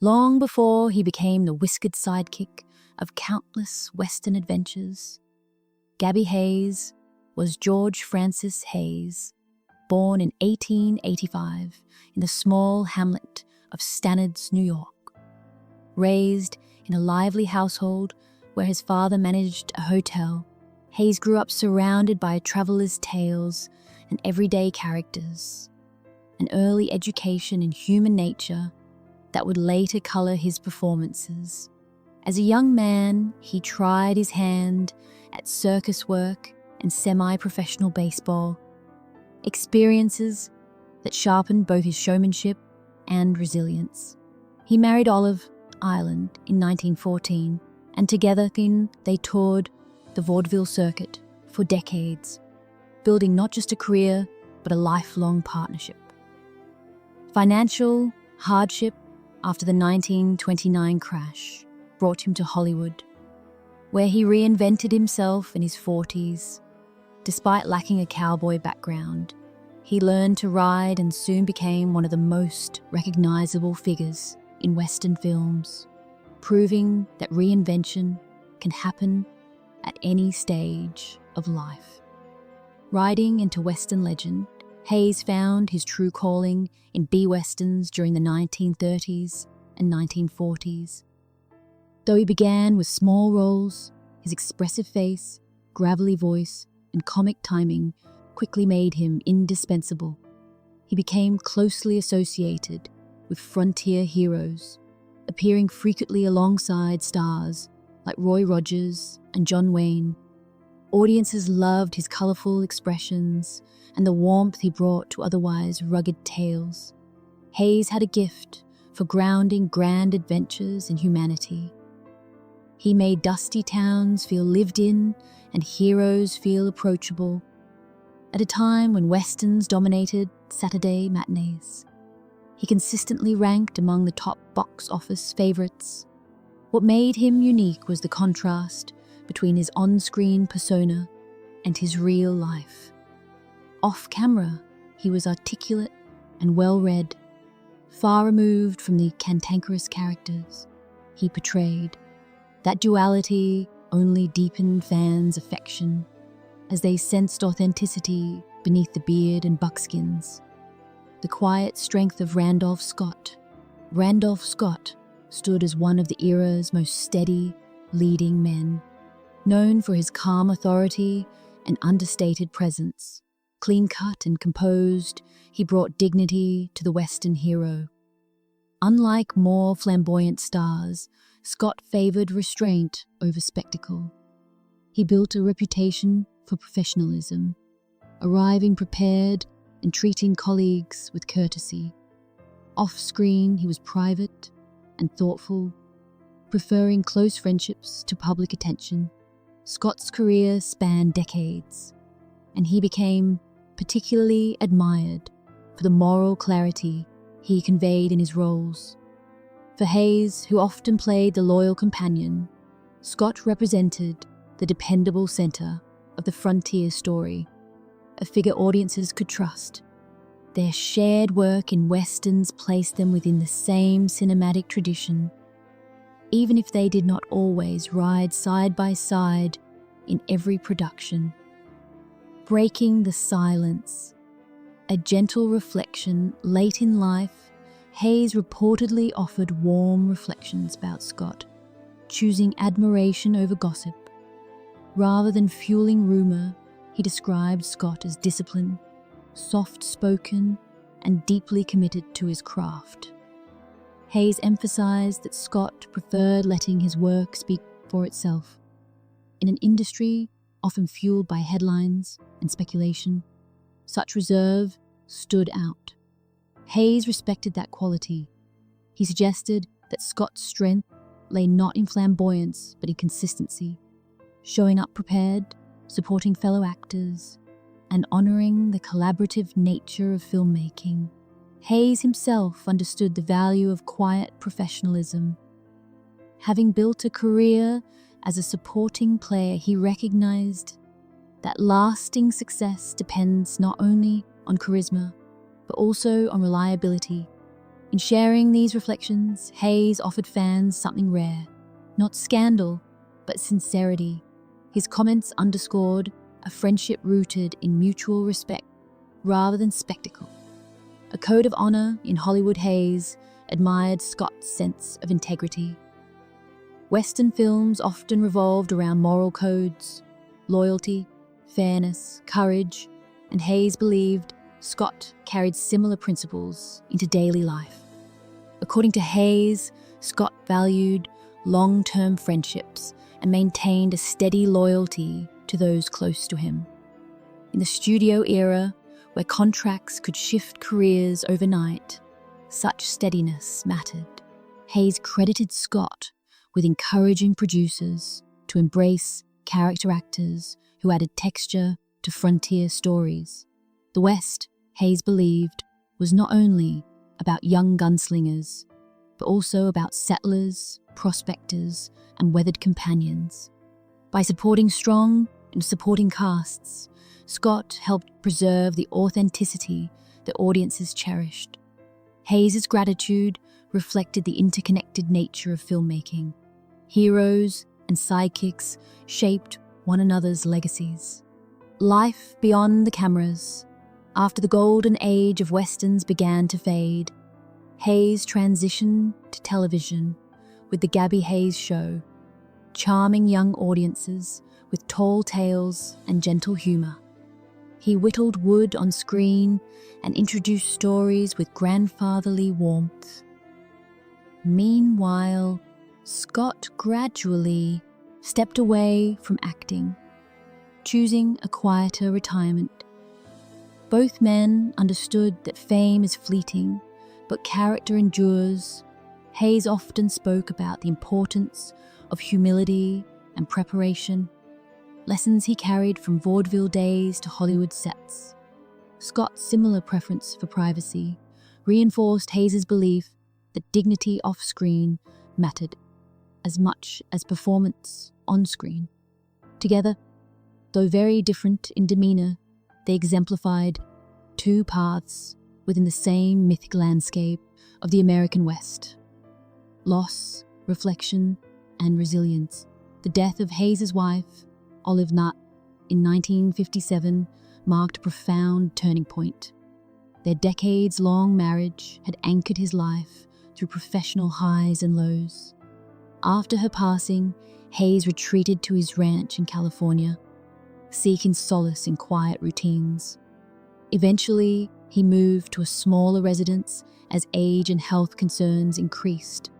long before he became the whiskered sidekick of countless Western adventures. Gabby Hayes was George Francis Hayes, born in 1885 in the small hamlet of Stannards, New York. Raised in a lively household where his father managed a hotel, Hayes grew up surrounded by travelers' tales and everyday characters, an early education in human nature that would later colour his performances. As a young man, he tried his hand at circus work and semi-professional baseball, experiences that sharpened both his showmanship and resilience. He married Olive Ireland in 1914, and together they toured the vaudeville circuit for decades, building not just a career, but a lifelong partnership. Financial hardship after the 1929 crash brought him to Hollywood, where he reinvented himself in his 40s. Despite lacking a cowboy background, he learned to ride and soon became one of the most recognizable figures in Western films, proving that reinvention can happen at any stage of life. Riding into Western legend, Hayes found his true calling in B-Westerns during the 1930s and 1940s. Though he began with small roles, his expressive face, gravelly voice, and comic timing quickly made him indispensable. He became closely associated with frontier heroes, appearing frequently alongside stars like Roy Rogers and John Wayne. Audiences loved his colourful expressions and the warmth he brought to otherwise rugged tales. Hayes had a gift for grounding grand adventures in humanity. He made dusty towns feel lived in and heroes feel approachable. At a time when Westerns dominated Saturday matinees, he consistently ranked among the top box office favourites. What made him unique was the contrast between his on-screen persona and his real life. Off-camera, he was articulate and well-read, far removed from the cantankerous characters he portrayed. That duality only deepened fans' affection as they sensed authenticity beneath the beard and buckskins. The quiet strength of Randolph Scott. Randolph Scott stood as one of the era's most steady, leading men, known for his calm authority and understated presence. Clean-cut and composed, he brought dignity to the Western hero. Unlike more flamboyant stars, Scott favoured restraint over spectacle. He built a reputation for professionalism, arriving prepared and treating colleagues with courtesy. Off-screen, he was private and thoughtful, preferring close friendships to public attention. Scott's career spanned decades, and he became particularly admired for the moral clarity he conveyed in his roles. For Hayes, who often played the loyal companion, Scott represented the dependable centre of the frontier story, a figure audiences could trust. Their shared work in Westerns placed them within the same cinematic tradition, even if they did not always ride side by side in every production. Breaking the silence. A gentle reflection late in life, Hayes reportedly offered warm reflections about Scott, choosing admiration over gossip. Rather than fueling rumour, he described Scott as disciplined, soft-spoken, and deeply committed to his craft. Hayes emphasized that Scott preferred letting his work speak for itself. In an industry often fueled by headlines and speculation, such reserve stood out. Hayes respected that quality. He suggested that Scott's strength lay not in flamboyance but in consistency, showing up prepared, supporting fellow actors, and honouring the collaborative nature of filmmaking. Hayes himself understood the value of quiet professionalism. Having built a career as a supporting player, he recognised that lasting success depends not only on charisma, but also on reliability. In sharing these reflections, Hayes offered fans something rare, not scandal, but sincerity. His comments underscored a friendship rooted in mutual respect rather than spectacle. A code of honor in Hollywood, Hayes admired Scott's sense of integrity. Western films often revolved around moral codes, loyalty, fairness, courage, and Hayes believed Scott carried similar principles into daily life. According to Hayes, Scott valued long-term friendships and maintained a steady loyalty to those close to him. In the studio era, where contracts could shift careers overnight, such steadiness mattered. Hayes credited Scott with encouraging producers to embrace character actors who added texture to frontier stories. The West, Hayes believed, was not only about young gunslingers, but also about settlers, prospectors, and weathered companions. By supporting strong and supporting casts, Scott helped preserve the authenticity that audiences cherished. Hayes' gratitude reflected the interconnected nature of filmmaking. Heroes and sidekicks shaped one another's legacies. Life beyond the cameras. After the golden age of westerns began to fade, Hayes transitioned to television with The Gabby Hayes Show, charming young audiences with tall tales and gentle humor. He whittled wood on screen and introduced stories with grandfatherly warmth. Meanwhile, Scott gradually stepped away from acting, choosing a quieter retirement. Both men understood that fame is fleeting, but character endures. Hayes often spoke about the importance of humility and preparation, lessons he carried from vaudeville days to Hollywood sets. Scott's similar preference for privacy reinforced Hayes' belief that dignity off-screen mattered as much as performance on-screen. Together, though very different in demeanor, they exemplified two paths within the same mythic landscape of the American West: loss, reflection, and resilience. The death of Hayes' wife, Olive Nutt, in 1957 marked a profound turning point. Their decades-long marriage had anchored his life through professional highs and lows. After her passing, Hayes retreated to his ranch in California, seeking solace in quiet routines. Eventually, he moved to a smaller residence as age and health concerns increased.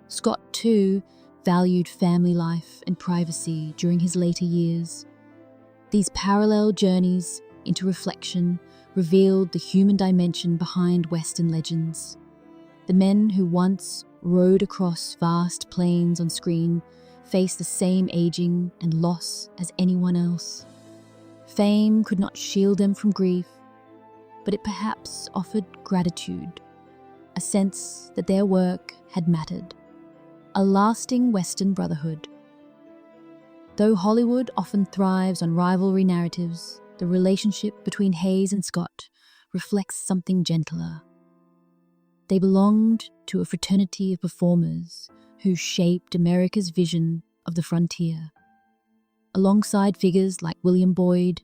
Scott, too, valued family life and privacy during his later years. These parallel journeys into reflection revealed the human dimension behind Western legends. The men who once rode across vast plains on screen faced the same aging and loss as anyone else. Fame could not shield them from grief, but it perhaps offered gratitude, a sense that their work had mattered. A lasting Western brotherhood. Though Hollywood often thrives on rivalry narratives, the relationship between Hayes and Scott reflects something gentler. They belonged to a fraternity of performers who shaped America's vision of the frontier. Alongside figures like William Boyd,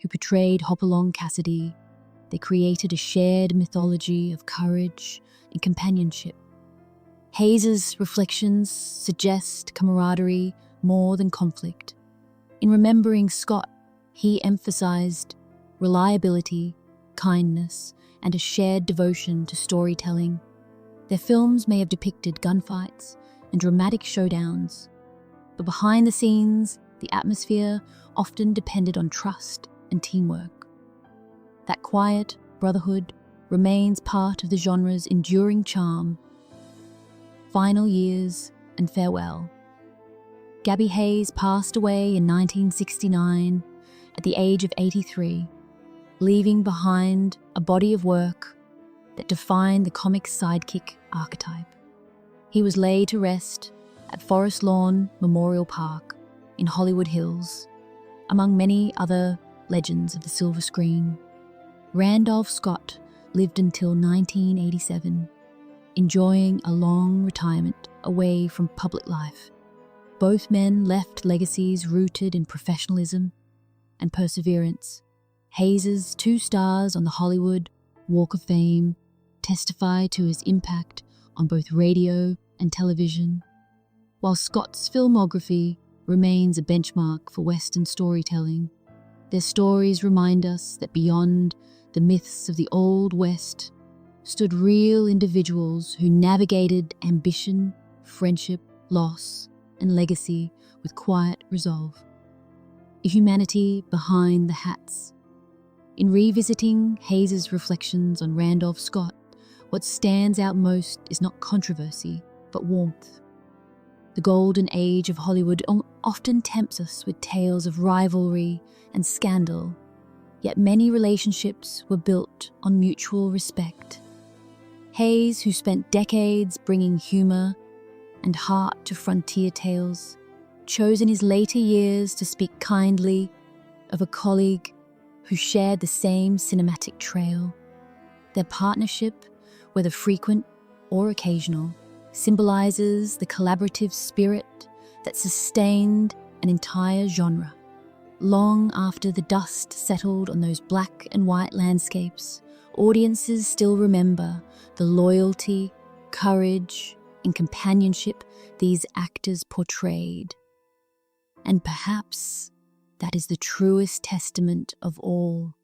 who portrayed Hopalong Cassidy, they created a shared mythology of courage and companionship. Hayes' reflections suggest camaraderie more than conflict. In remembering Scott, he emphasized reliability, kindness, and a shared devotion to storytelling. Their films may have depicted gunfights and dramatic showdowns, but behind the scenes, the atmosphere often depended on trust and teamwork. That quiet brotherhood remains part of the genre's enduring charm. Final years and farewell. Gabby Hayes passed away in 1969 at the age of 83, leaving behind a body of work that defined the comic sidekick archetype. He was laid to rest at Forest Lawn Memorial Park in Hollywood Hills, among many other legends of the silver screen. Randolph Scott lived until 1987, enjoying a long retirement away from public life. Both men left legacies rooted in professionalism and perseverance. Hayes' 2 stars on the Hollywood Walk of Fame testify to his impact on both radio and television, while Scott's filmography remains a benchmark for Western storytelling. Their stories remind us that beyond the myths of the Old West stood real individuals who navigated ambition, friendship, loss, and legacy with quiet resolve. A humanity behind the hats. In revisiting Hayes' reflections on Randolph Scott, what stands out most is not controversy, but warmth. The golden age of Hollywood often tempts us with tales of rivalry and scandal, yet many relationships were built on mutual respect. Hayes, who spent decades bringing humor and heart to frontier tales, chose in his later years to speak kindly of a colleague who shared the same cinematic trail. Their partnership, whether frequent or occasional, symbolizes the collaborative spirit that sustained an entire genre. Long after the dust settled on those black and white landscapes, audiences still remember the loyalty, courage, and companionship these actors portrayed. And perhaps that is the truest testament of all.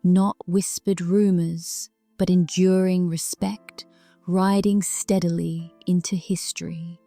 Not whispered rumors, but enduring respect, riding steadily into history.